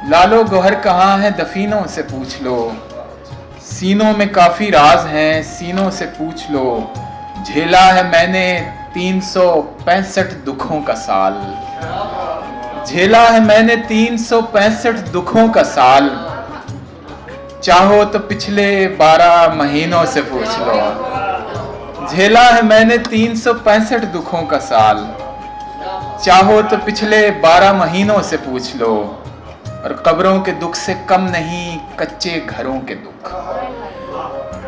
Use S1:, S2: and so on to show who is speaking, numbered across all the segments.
S1: लालो गोहर कहाँ है दफीनों से पूछ लो, सीनों में काफी राज हैं सीनों से पूछ लो। झेला है मैंने 365 दुखों का साल, झेला है मैंने 365 दुखों का साल। चाहो तो पिछले 12 महीनों से पूछ लो। झेला है मैंने 365 दुखों का साल, चाहो तो पिछले 12 महीनों से पूछ लो। और कब्रों के दुख से कम नहीं कच्चे घरों के दुख,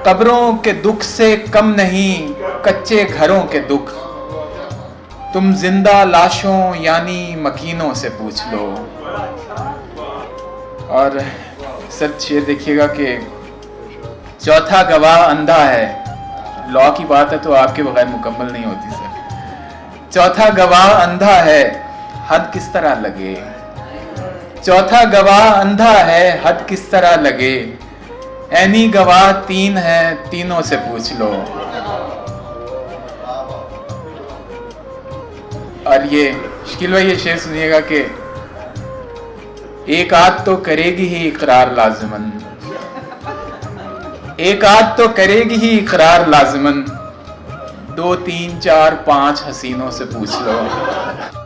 S1: कब्रों के दुख से कम नहीं कच्चे घरों के दुख। तुम जिंदा लाशों यानी मकीनों से पूछ लो। और सर शेर देखिएगा कि चौथा गवाह अंधा है। लॉ की बात है तो आपके बगैर मुकम्मल नहीं होती सर। चौथा गवाह अंधा है हद किस तरह लगे, चौथा गवाह अंधा है हद किस तरह लगे। ऐनी गवाह 3 है तीनों से पूछ लो। और ये शकील भाई ये शेर सुनिएगा कि एक आध तो करेगी ही इकरार लाज़िमन, एक आध तो करेगी ही इकरार लाज़िमन। 2 3 4 5 हसीनों से पूछ लो।